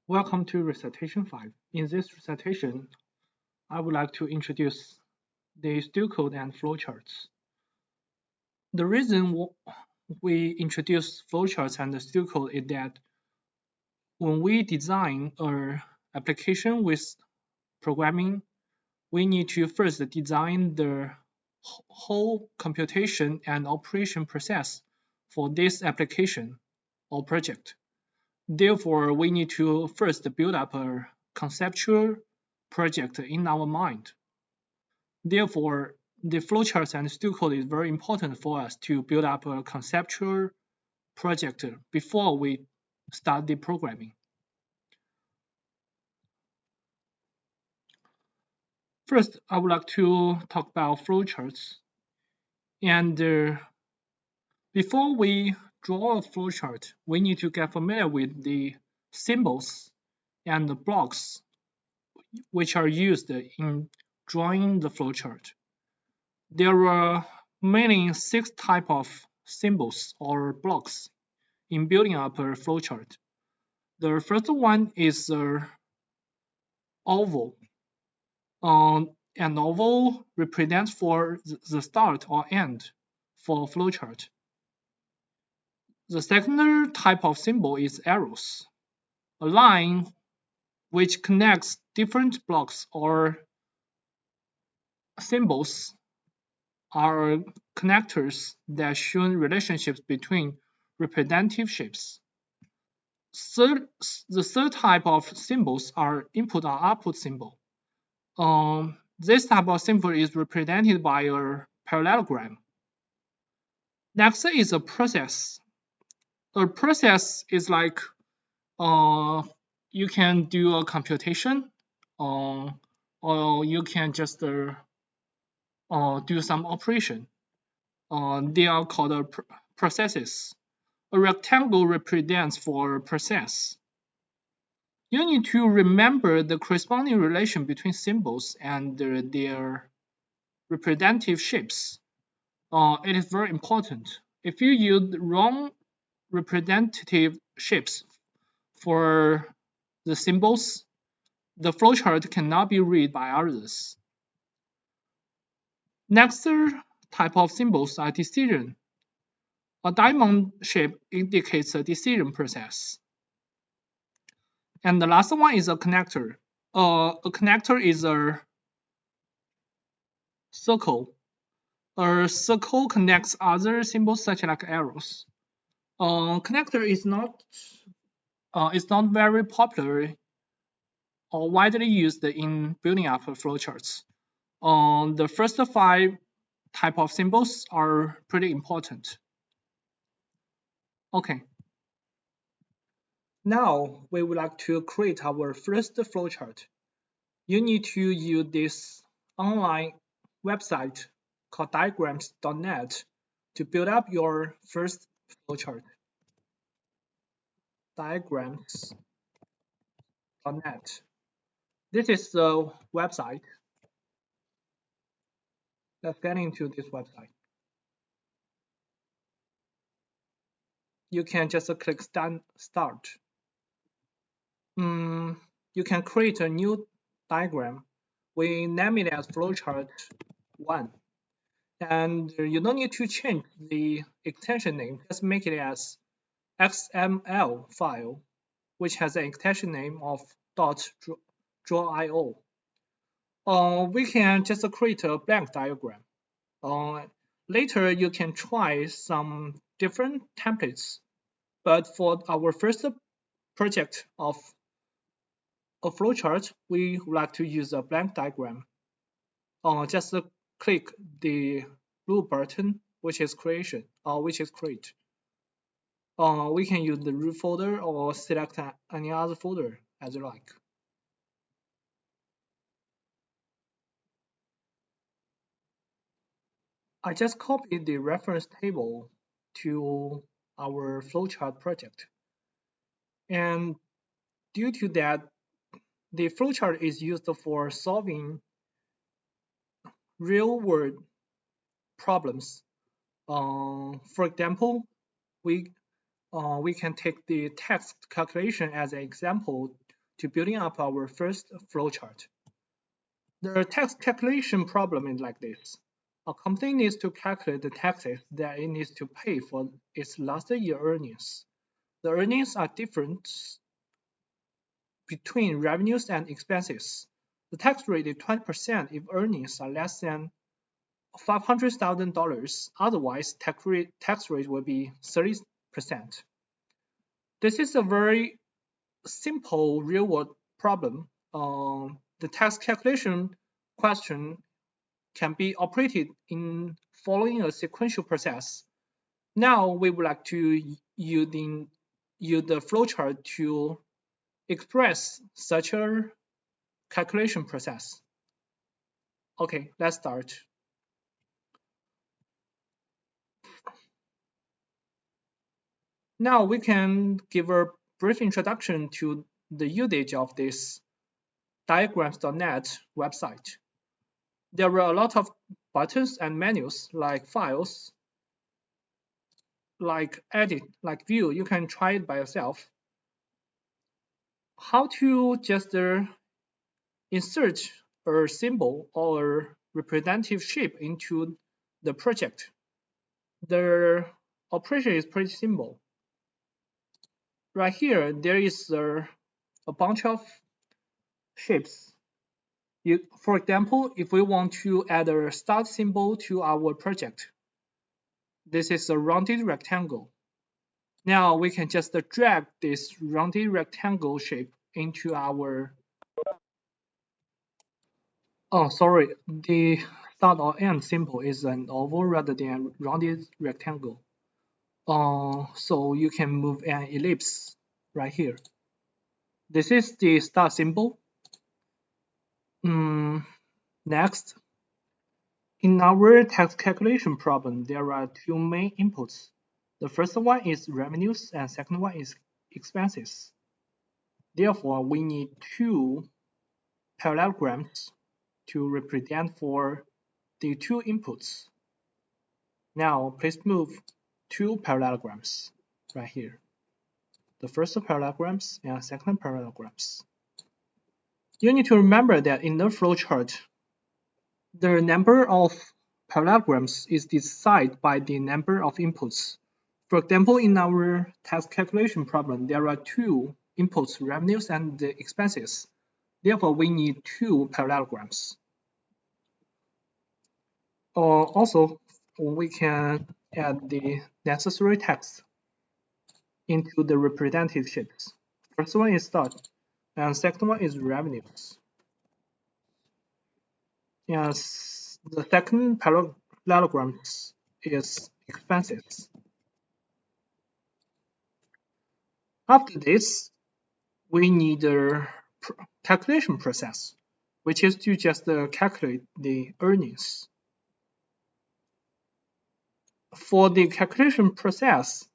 Welcome to Recitation 5. In this recitation, I would like to introduce the Pseudocode and flowcharts. The reason we introduce flowcharts and the Pseudocode is that when we design an application with programming, we need to first design the whole computation and operation process for this application or project. Therefore, we need to first build up a conceptual project in our mind. Therefore, the flowcharts and Pseudocode is very important for us to build up a conceptual project before we start the programming. First, I would like to talk about flowcharts. And before we draw a flowchart, we need to get familiar with the symbols and the blocks which are used in drawing the flowchart. There are mainly 6 types of symbols or blocks in building up a flowchart. The first one is oval. An oval represents for the start or end for a flowchart. The second type of symbol is arrows. A line which connects different blocks or symbols are connectors that show relationships between representative shapes. The third type of symbols are input or output symbol. This type of symbol is represented by a parallelogram. Next is a process. A process is like you can do a computation, or you can just do some operation. They are called processes. A rectangle represents for process. You need to remember the corresponding relation between symbols and their representative shapes. It is very important. If you use wrong representative shapes for the symbols, the flowchart cannot be read by others. Next type of symbols are decision. A diamond shape indicates a decision process. And the last one is a connector. A connector is a circle. A circle connects other symbols such like arrows. Connector is not very popular or widely used in building up flowcharts. The first 5 type of symbols are pretty important. Okay. Now we would like to create our first flowchart. You need to use this online website called diagrams.net to build up your first flowchart. Diagrams.net. This is the website. Let's get into this website. You can just click start. You can create a new diagram. We name it as flowchart 1. And you don't need to change the extension name. Just make it as XML file, which has an extension name of .draw.io. We can just create a blank diagram. Later, you can try some different templates. But for our first project of a flowchart, we would like to use a blank diagram. Just click the blue button, which is create. We can use the root folder or select any other folder as you like. I just copied the reference table to our flowchart project. And due to that, the flowchart is used for solving real-world problems. For example, we can take the text calculation as an example to building up our first flowchart. The tax calculation problem is like this. A company needs to calculate the taxes that it needs to pay for its last year earnings. The earnings are different between revenues and expenses. The tax rate is 20% if earnings are less than $500,000. Otherwise, tax rate will be 30%. This is a very simple real-world problem. The tax calculation question can be operated in following a sequential process. Now we would like to use the flowchart to express such a calculation process. Okay, let's start. Now we can give a brief introduction to the usage of this diagrams.net website. There are a lot of buttons and menus like files, like edit, like view. You can try it by yourself. How to just insert a symbol or representative shape into the project. The operation is pretty simple. Right here, there is a bunch of shapes. For example, if we want to add a start symbol to our project, this is a rounded rectangle. Now we can just drag this rounded rectangle shape into our the start or end symbol is an oval rather than a rounded rectangle. So you can move an ellipse right here. This is the start symbol. Next, in our tax calculation problem, there are two main inputs. The first one is revenues and second one is expenses. Therefore, we need two parallelograms to represent for the two inputs. Now, please move two parallelograms right here. The first parallelograms and second parallelograms. You need to remember that in the flowchart, the number of parallelograms is decided by the number of inputs. For example, in our tax calculation problem, there are two inputs, revenues and the expenses. Therefore, we need two parallelograms. Also, we can add the necessary text into the representative shapes. First one is start, and second one is revenues. Yes, the second parallelogram is expenses. After this, we need a calculation process, which is to just calculate the earnings. For the calculation process,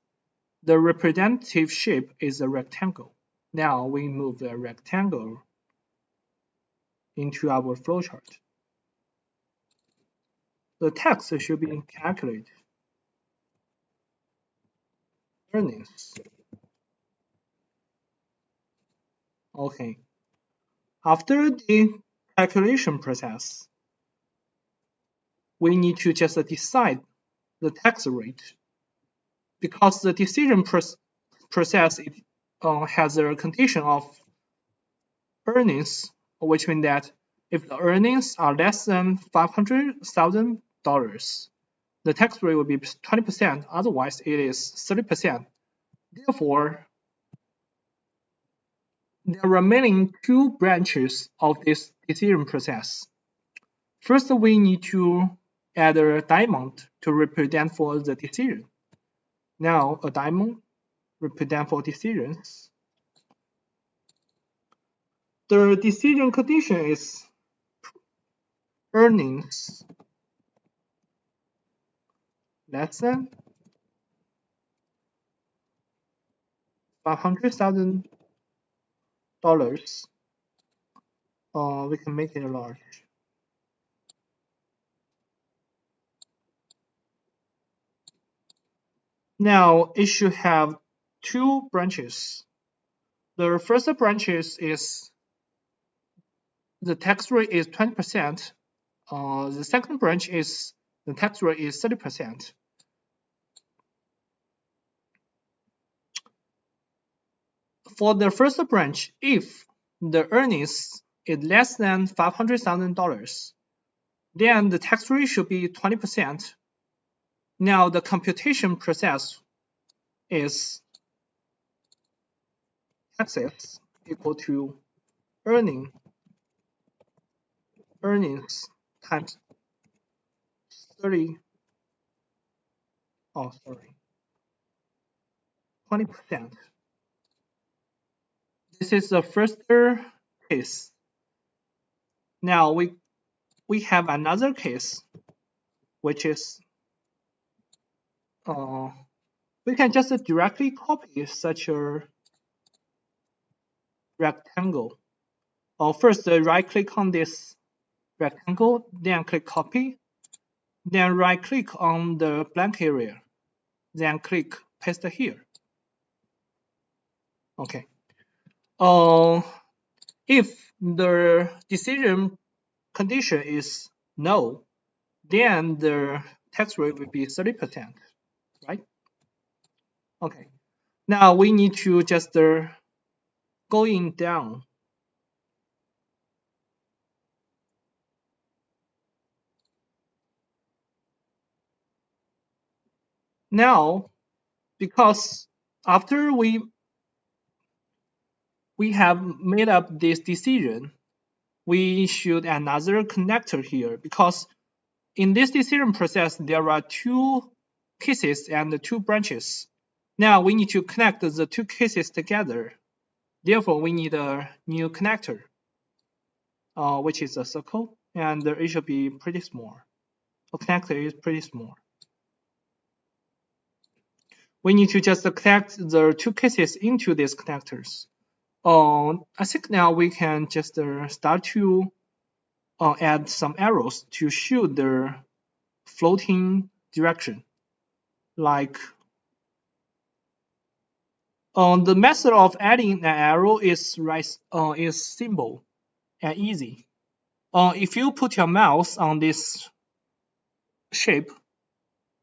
the representative shape is a rectangle. Now we move the rectangle into our flowchart. The text should be calculated. Earnings. Okay. After the calculation process, we need to just decide the tax rate because the decision process has a condition of earnings, which means that if the earnings are less than $500,000, the tax rate will be 20%, otherwise it is 30%. Therefore, there are remaining two branches of this decision process. First, we need to add a diamond to represent for the decision. Now, a diamond represent for decisions. The decision condition is earnings less than $500,000. We can make it large. Now, it should have two branches. the first branch is the tax rate is 20%. The second branch is the tax rate is 30%. For the first branch, if the earnings is less than $500,000, then the tax rate should be 20%. Now the computation process is taxes equal to earnings times 30. 20%. This is the first case. Now we have another case, which is we can just directly copy such a rectangle. First, right-click on this rectangle, then click copy, then right-click on the blank area, then click paste here. Okay. If the decision condition is no, then the tax rate will be 30%, right? Okay. Now we need to just going down. Now, because after we have made up this decision, we should add another connector here, because in this decision process there are two cases and two branches. Now we need to connect the two cases together. Therefore, we need a new connector, which is a circle, and it should be pretty small. A connector is pretty small. We need to just connect the two cases into these connectors. I think now we can just start to add some arrows to show the floating direction. Like the method of adding an arrow is simple and easy. If you put your mouse on this shape,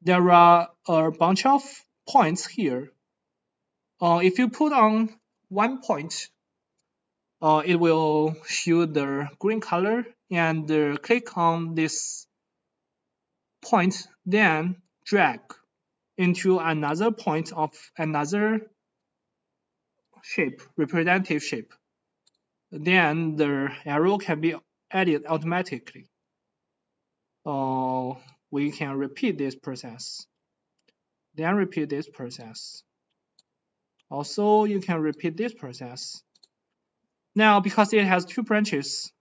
there are a bunch of points here. If you put on one point, it will show the green color, and click on this point, then drag into another point of another shape, representative shape. Then the arrow can be added automatically. We can repeat this process. Then repeat this process. Also, you can repeat this process. Now, because it has two branches,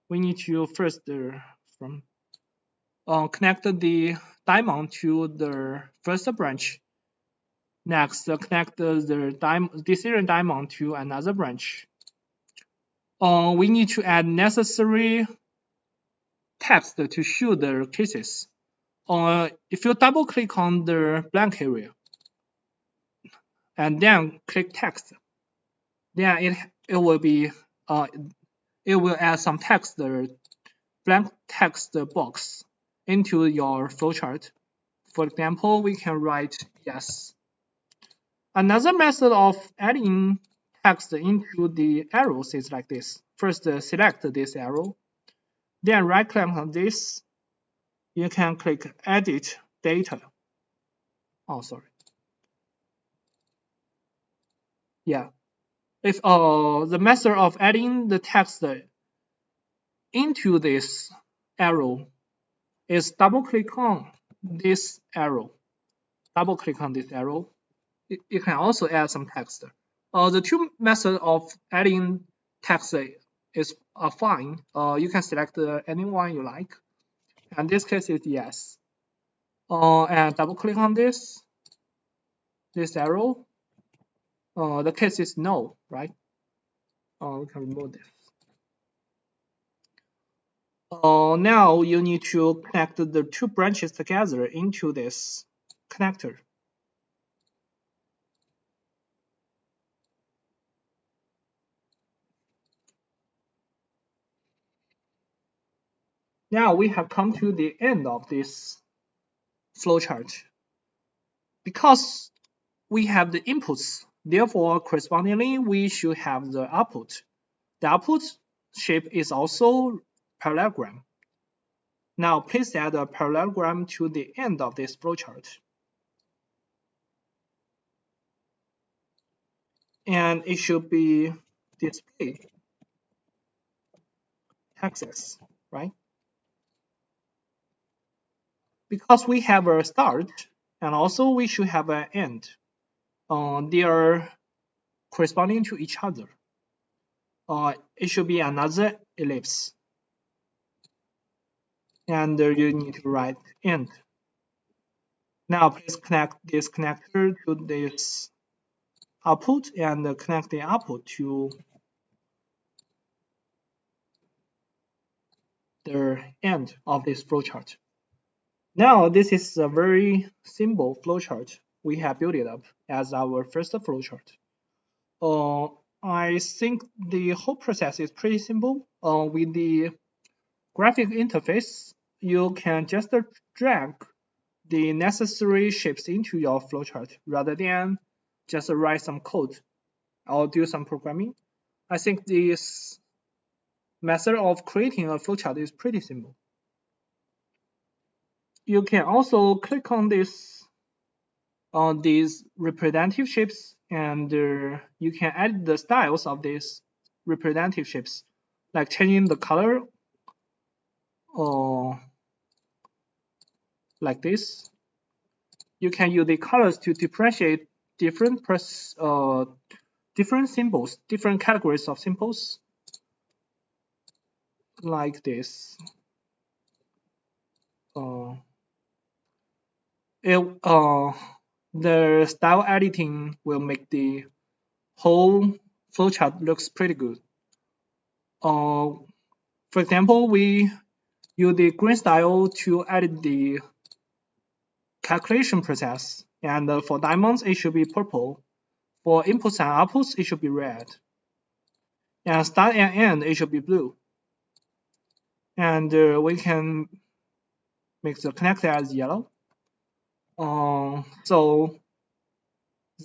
we need to first connect the diamond to the first branch. Next, connect the decision diamond to another branch. We need to add necessary text to show the cases. If you double click on the blank area and then click text, then it will be it will add some text, the blank text box into your flowchart. For example, we can write yes. Another method of adding text into the arrows is like this. First, select this arrow, then right-click on this. You can click Edit Data. Yeah. If the method of adding the text into this arrow is double-click on this arrow. Double-click on this arrow. You can also add some text. The two methods of adding text is fine. You can select any one you like. And this case is yes. And double-click on this arrow. The case is no, right? We can remove this. Now you need to connect the two branches together into this connector. Now we have come to the end of this flowchart. Because we have the inputs, therefore correspondingly we should have the output. The output shape is also parallelogram. Now please add a parallelogram to the end of this flowchart. And it should be display access, right? Because we have a start and also we should have an end. They are corresponding to each other. It should be another ellipse. And you need to write end. Now please connect this connector to this output and connect the output to the end of this flowchart. Now this is a very simple flowchart. We have built it up as our first flowchart. I think the whole process is pretty simple. With the graphic interface, you can just drag the necessary shapes into your flowchart rather than just write some code or do some programming. I think this method of creating a flowchart is pretty simple. You can also click on these representative shapes and you can edit the styles of these representative shapes, like changing the color or like this. You can use the colors to differentiate different symbols, different categories of symbols, like this. The style editing will make the whole flowchart looks pretty good. For example, we use the green style to edit the calculation process, and for diamonds it should be purple. For inputs and outputs it should be red, and start and end it should be blue. And we can make the connector as yellow. So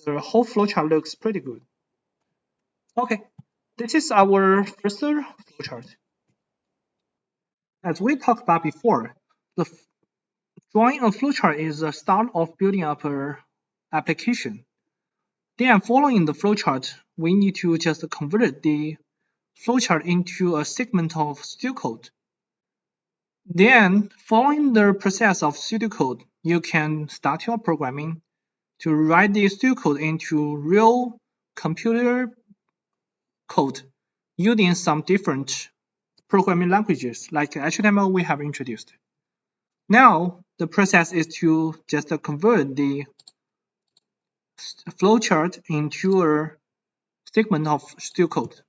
the whole flowchart looks pretty good. Okay, this is our first flowchart. As we talked about before, drawing a flowchart is the start of building up an application. Then following the flowchart, we need to just convert the flowchart into a segment of pseudocode. Then, following the process of pseudocode, you can start your programming to write the pseudocode into real computer code using some different programming languages like HTML we have introduced. Now, the process is to just convert the flowchart into a segment of pseudocode.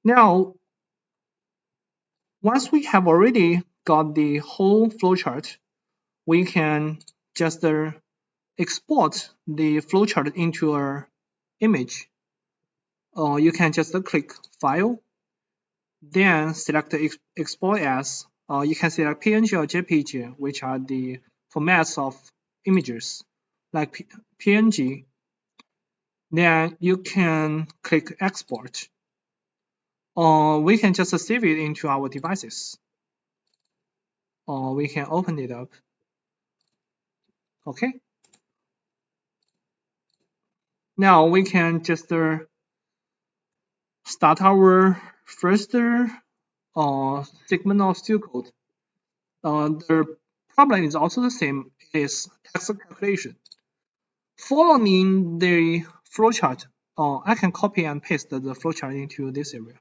Now, once we have already got the whole flowchart, we can just export the flowchart into an image. You can just click File, then select Export As. You can select PNG or JPG, which are the formats of images, like PNG. Then you can click Export. Or we can just save it into our devices. Or we can open it up. Okay. Now we can just start our first segment of pseudocode. The problem is also the same, it is text calculation. Following the flowchart, I can copy and paste the flowchart into this area.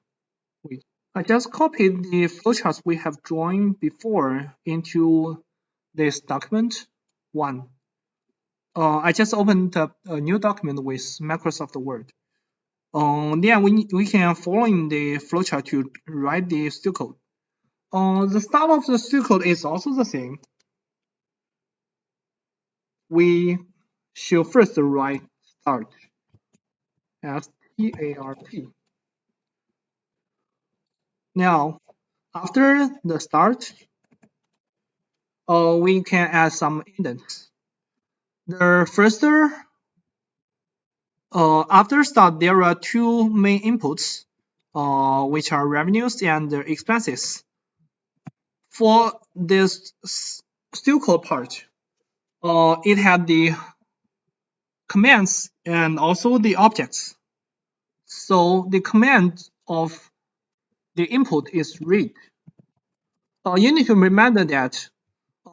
Wait, I just copied the flowcharts we have drawn before into this document 1. I just opened up a new document with Microsoft Word. Then we can following the flowchart to write the pseudocode. The start of the pseudocode is also the same. We should first write start, S-T-A-R-T. Now, after the start, we can add some indents. The first, after start, there are two main inputs, which are revenues and expenses. For this Pseudocode part, it had the commands and also the objects. So the command of the input is read. You need to remember that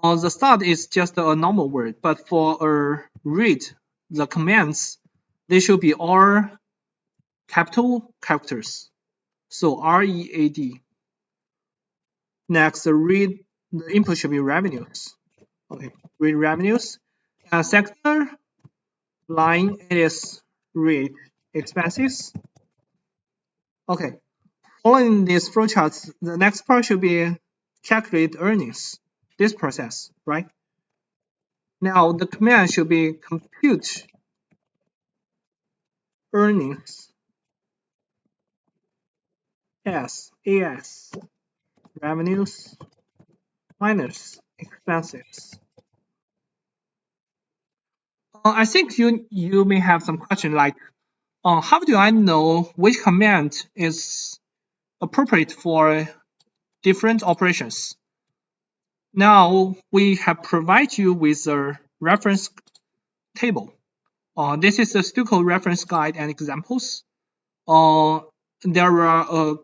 the start is just a normal word, but for a read, the commands, they should be all capital characters. So READ. Next, read, the input should be revenues. Okay, read revenues. And second line is read expenses. Okay, following these flowcharts, the next part should be calculate earnings. This process, right? Now the command should be compute earnings as revenues minus expenses. I think you may have some question like, how do I know which command is appropriate for different operations? Now we have provided you with a reference table. This is a Pseudocode reference guide and examples. There are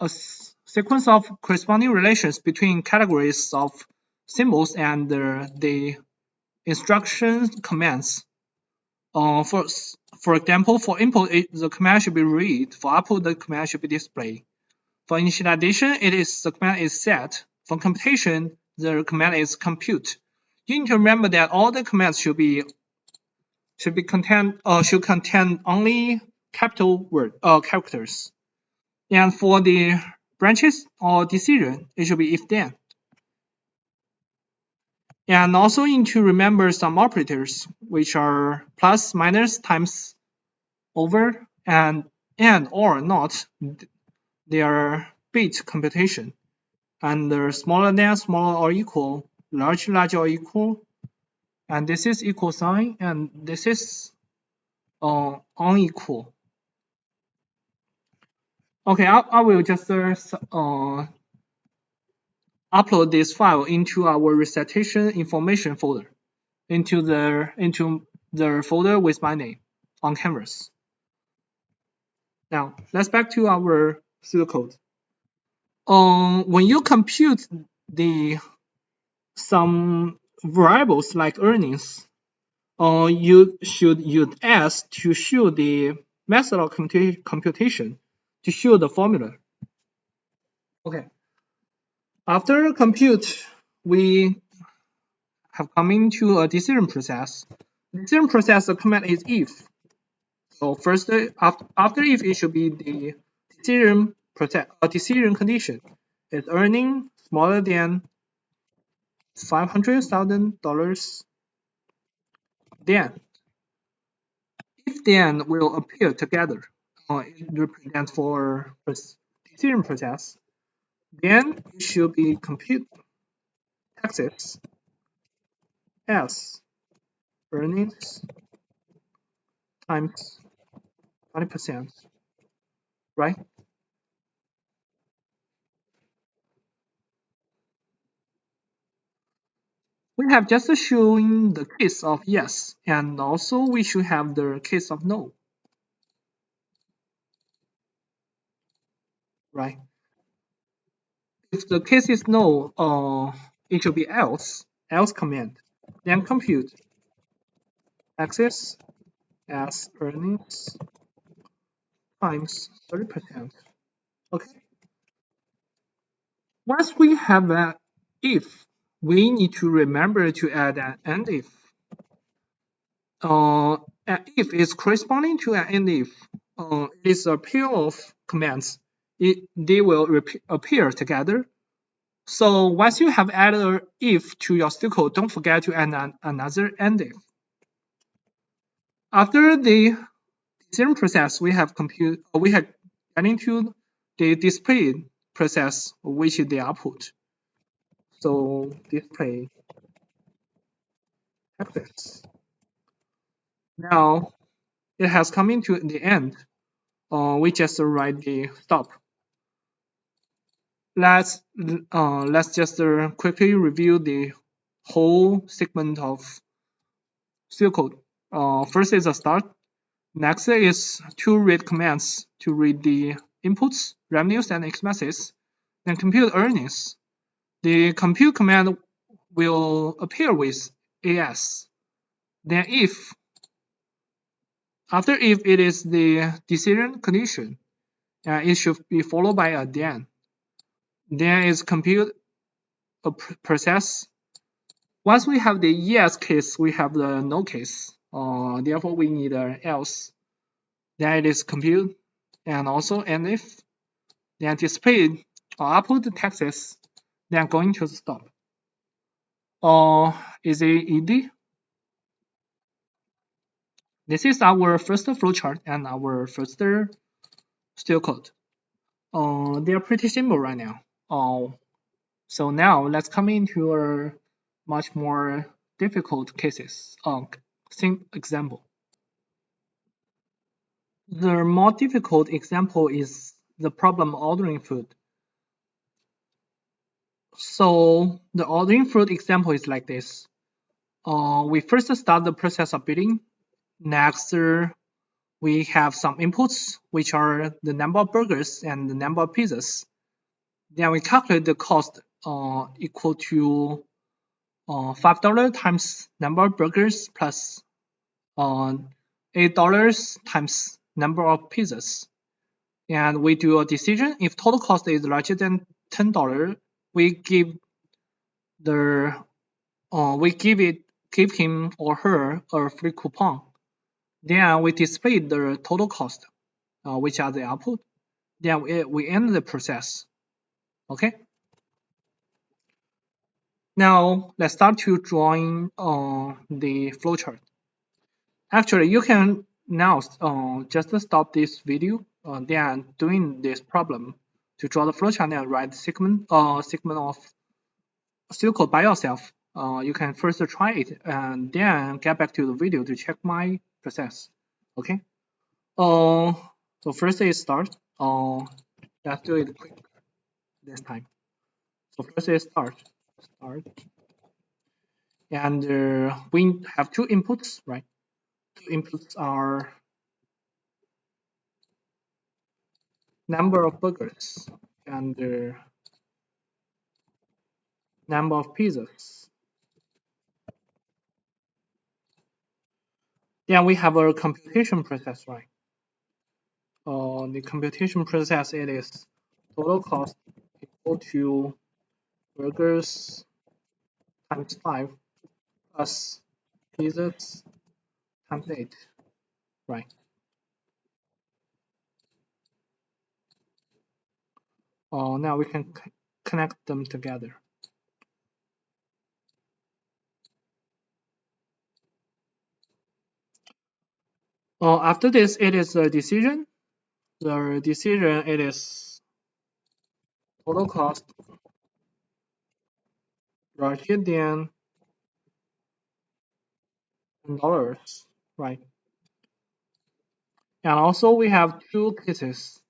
a sequence of corresponding relations between categories of symbols and the instruction commands. For example, for input, the command should be read. For output, the command should be display. For initialization, the command is set. For computation, the command is compute. You need to remember that all the commands should contain only capital characters. And for the branches or decision, it should be if then. And also you need to remember some operators, which are plus, minus, times, over, and or not. They are bit computation. And smaller than, smaller or equal, large, larger or equal. And this is equal sign, and this is unequal. Okay, I will just upload this file into our recitation information folder, into the folder with my name on canvas. Now let's back to our pseudocode. When you compute some variables like earnings, you should use S to show the method of computation to show the formula. Okay. After compute, we have come into a decision process. Decision process, the command is if. So first, after if, it should be the decision condition. Is earning smaller than $500,000? Then, if then will appear together. It represents for decision process. Then it should be compute taxes as earnings times 20%, right? We have just shown the case of yes, and also we should have the case of no, right? If the case is no, it should be else command. Then compute taxes as earnings times 30%. Okay. Once we have an if, we need to remember to add an end if. An if is corresponding to an end if. It is a pair of commands. They will appear together. So once you have added an if to your Pseudocode, don't forget to add another end if. After the decision process, we have get into the display process, which is the output. So display access. Now it has come into the end. We just write the stop. Let's just quickly review the whole segment of pseudocode. First is a start. Next is two read commands to read the inputs, revenues, and expenses. Then compute earnings. The compute command will appear with AS. Then after if it is the decision condition, it should be followed by a then. Then is compute a process. Once we have the yes case, we have the no case. Therefore, we need an else. Then it is compute, and also and if. Then display or output the texts. Then going to stop. Is it easy? This is our first flowchart and our first pseudocode. They are pretty simple right now. So now let's come into a much more difficult cases. Same example. The more difficult example is the problem ordering food. So the ordering food example is like this. We first start the process of bidding. Next, we have some inputs, which are the number of burgers and the number of pizzas. Then we calculate the cost equal to $5 times number of burgers plus $8 times number of pizzas. And we do a decision. If total cost is larger than $10, we give him or her a free coupon. Then we display the total cost, which are the output. Then we end the process. Okay. Now let's start to drawing the flowchart. Actually, you can now just stop this video, then doing this problem to draw the flowchart and write segment of pseudocode by yourself. You can first try it and then get back to the video to check my process. Okay. So first is start. Let's do it quick this time. So first is start. And we have two inputs, right? Two inputs are number of burgers and number of pizzas. Then we have a computation process, right? The computation process, it is total cost equal to burgers times 5 plus pizzas times 8, right? Now we can connect them together. After this, it is a decision. The decision, it is total cost larger than $10, right? And also we have two cases.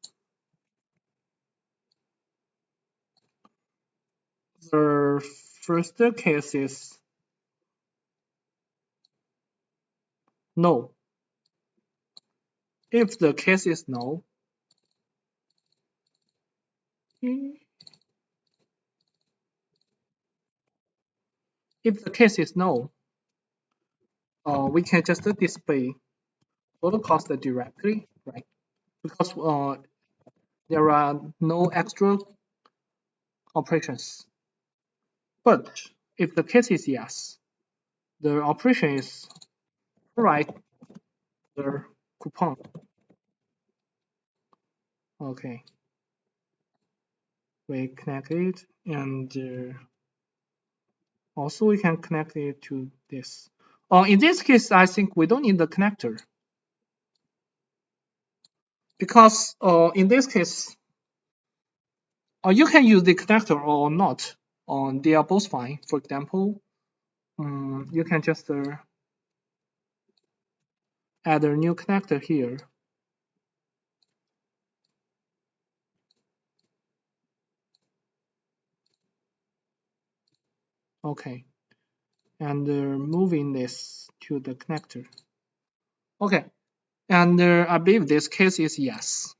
The first case is no. If the case is no, we can just display total cost directly, right? Because there are no extra operations. But if the case is yes, the operation is write the coupon. Okay. We connect it, and also we can connect it to this. In this case, I think we don't need the connector, because in this case, Or you can use the connector or not. They are both fine. For example, you can just add a new connector here. Okay, and moving this to the connector. Okay, and I believe this case is yes.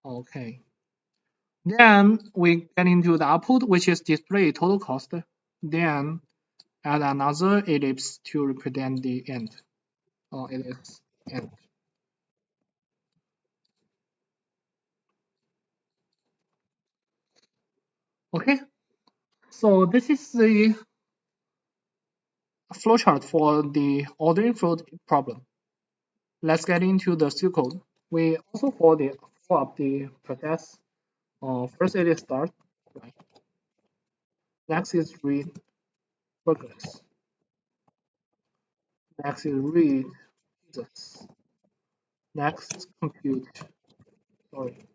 Okay. Then we get into the output, which is display total cost. Then add another ellipse to represent the end. It is end. Okay, so this is the flowchart for the ordering flow problem. Let's get into the pseudocode. We also follow up the process. First it is start. Right. Next is read progress. Next is read users. Next compute. Sorry,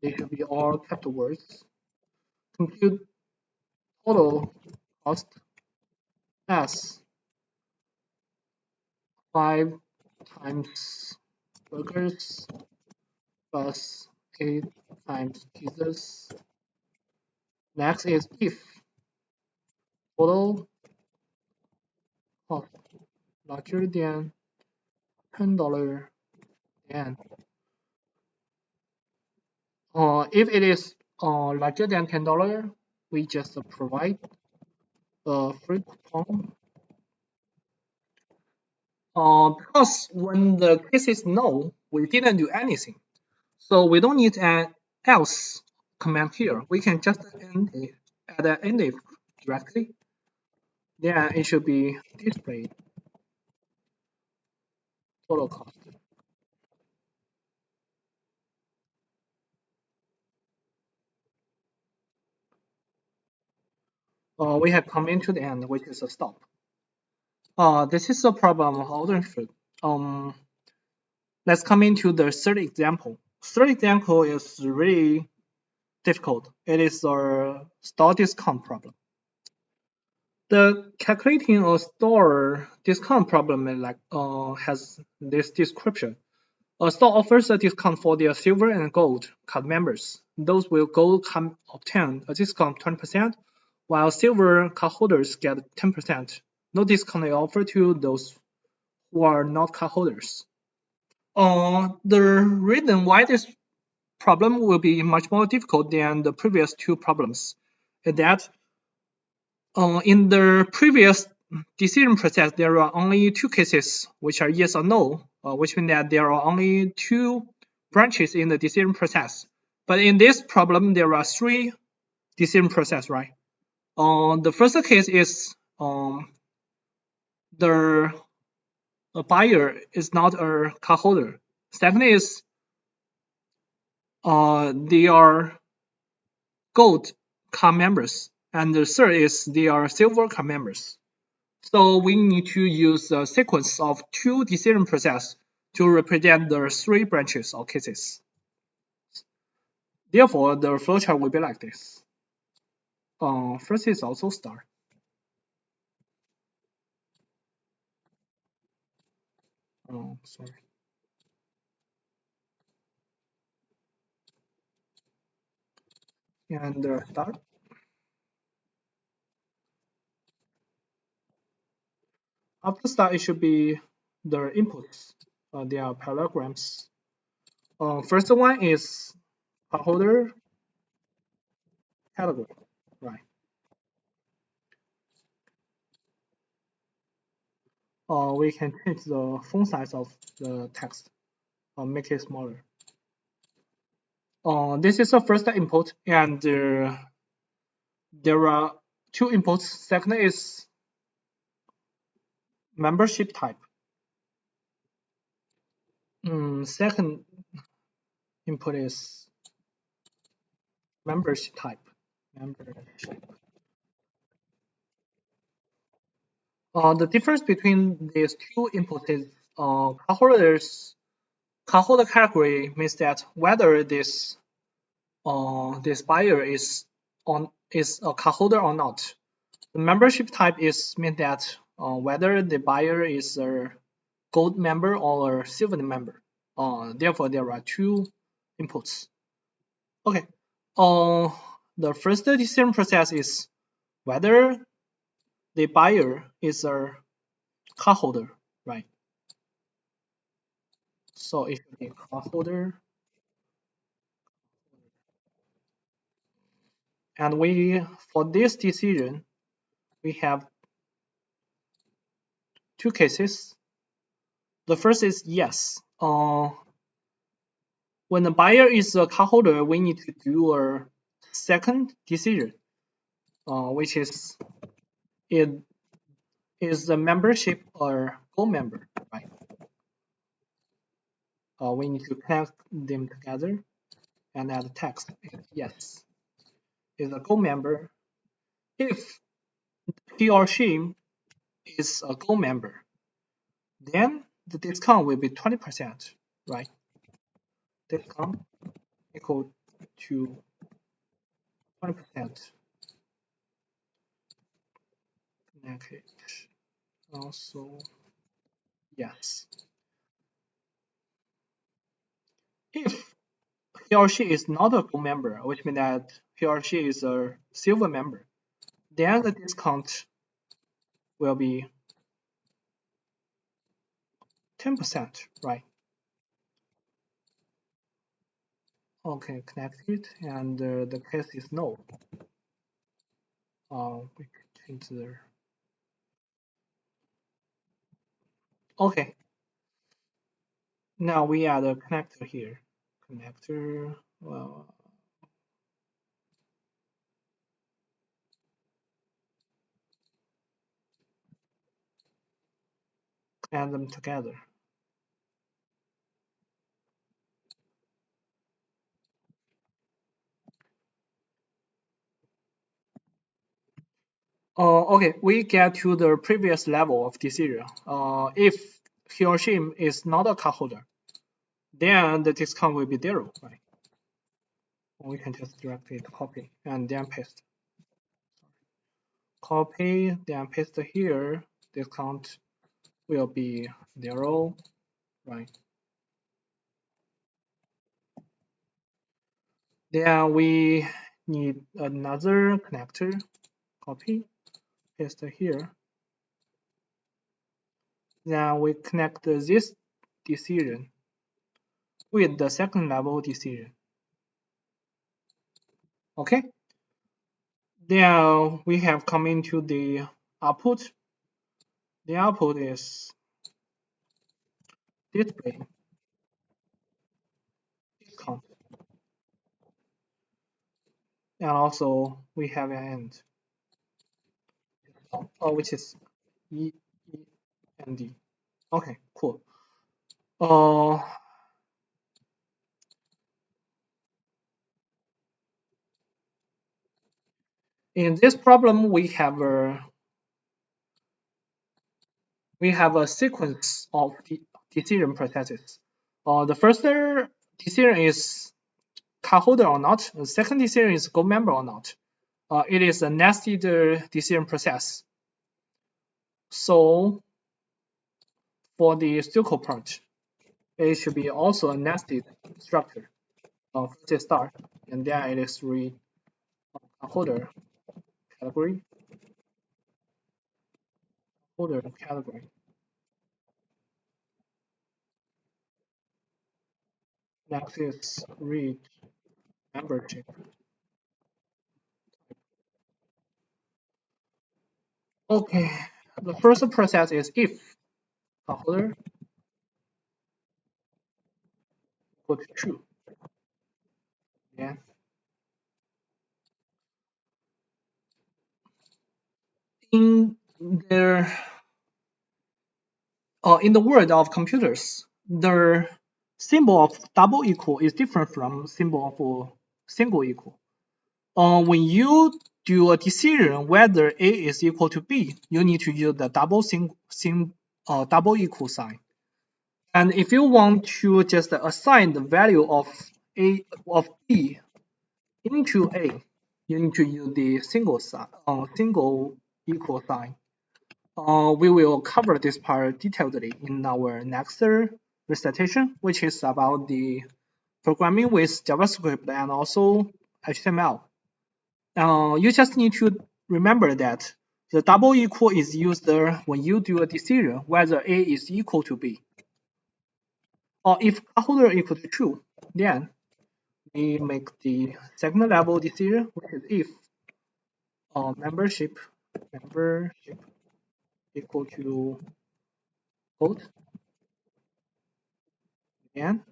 they should be all capital words. Compute total cost as 5 times burgers plus 8 times pizzas. Next is if total cost larger than $10 and if it is larger than $10, we just provide a free coupon. Because when the case is no, we didn't do anything. So we don't need an else command here. We can just add an end if directly. Then it should be displayed total cost. We have come into the end, which is a stop. This is a problem of ordering food. Let's come into the third example. Third example is really difficult. It is a store discount problem. The calculating a store discount problem has this description. A store offers a discount for their silver and gold card members. Those with gold can obtain a discount of 20%, while silver card holders get 10%. No discount is offered to those who are not card holders. The reason why this problem will be much more difficult than the previous two problems is that in the previous decision process, there are only two cases, which are yes or no, which means that there are only two branches in the decision process. But in this problem, there are three decision process, right? The first case is the buyer is not a card holder. Second is they are gold card members, and the third is they are silver card members. So we need to use a sequence of two decision process to represent the three branches or cases. Therefore, the flowchart will be like this. First is also start. Sorry. And start. After start, it should be the inputs. They are parallelograms. First one is cardholder category, right? We can change the font size of the text, make it smaller. This is the first input, and there are two inputs. Second is membership type. Second input is membership type. Membership. The difference between these two inputs is cardholder category means that whether this this buyer is a cardholder or not. The membership type is mean that whether the buyer is a gold member or a silver member. Therefore, there are two inputs. Okay. The first decision process is whether the buyer is a cardholder, right? So it should be cardholder. And for this decision, we have two cases. The first is yes. When the buyer is a cardholder, we need to do a second decision, which is the membership or gold member, right? We need to connect them together and add text. Yes, is a gold member. If he or she is a gold member, then the discount will be 20%, right? Discount equal to 20%. Okay. Also, yes. If he or she is not a gold member, which means that he or she is a silver member, then the discount will be 10%, right? Okay, connected, and the case is no. We can change the. Okay, now we add a connector here. Connector, well, add them together. Okay, we get to the previous level of decision. If he or she is not a cardholder, then the discount will be zero, right? We can just directly copy and then paste. Copy, then paste here. Discount will be zero, right? Then we need another connector. Copy, paste here. Then we connect this decision with the second level decision. Okay. Then we have come into the output. The output is display discount. And also we have an end, which is E, E, and D. Okay, cool. In this problem, we have a sequence of decision processes. The first decision is cardholder or not. The second decision is gold member or not. It is a nested decision process. So for the Pseudocode part, it should be also a nested structure. First is start, and then it is read holder category, holder category. Next is read membership. Okay, the first process is if holder equal to true. Yeah. In the world of computers, the symbol of double equal is different from symbol of single equal. When you do a decision whether A is equal to B, you need to use the double equal sign. And if you want to just assign the value of B Into A, you need to use the single equal sign. We will cover this part detailedly in our next recitation, which is about the programming with JavaScript and also HTML. You just need to remember that the double equal is used when you do a decision whether A is equal to B. Or if holder equal to true, then we make the second level decision, which is if membership equal to code, then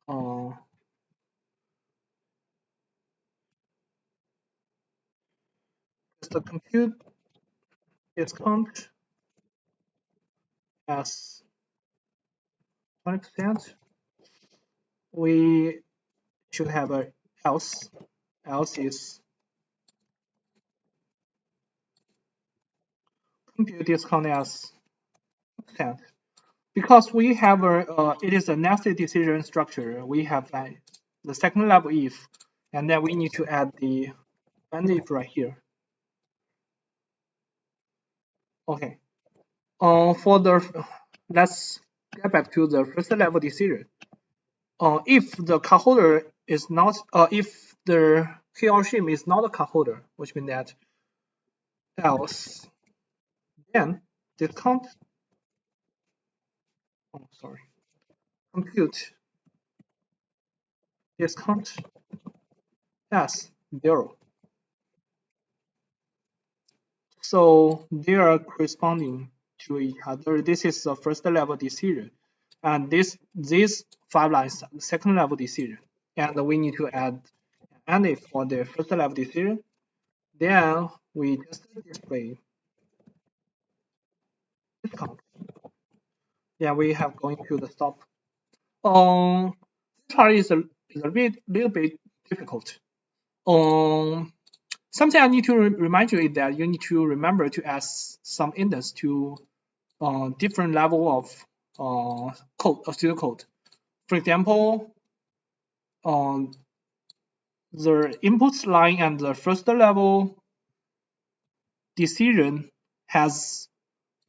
uh, just compute discount as 20%. We should have a else. Else is compute discount as 10%. Because we have it is a nested decision structure. We have the second level if, and then we need to add the and if right here. Okay. Let's get back to the first level decision. If the cardholder is not, if the he or she is not a cardholder, which means that else, then discount. Oh, sorry. Compute discount as 0. So they are corresponding to each other. This is the first level decision, and these 5 lines are the second level decision. And we need to add and if for the first level decision, then we just display discount. Yeah, we have going to the stop. This part is a little bit difficult. Something I need to remind you is that you need to remember to add some index to different level of pseudocode. For example, the input line and the first level decision has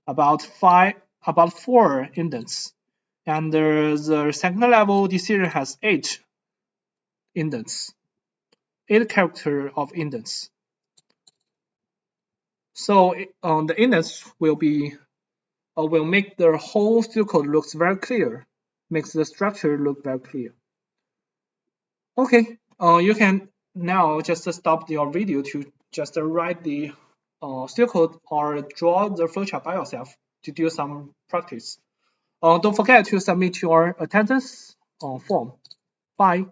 about 4 indents, and the second level decision has 8 indents, 8 character of indents. So the indents will make the whole pseudocode looks very clear, makes the structure look very clear. Okay, you can now just stop your video to just write the pseudocode or draw the flowchart by yourself to do some practice. Don't forget to submit your attendance form. Bye.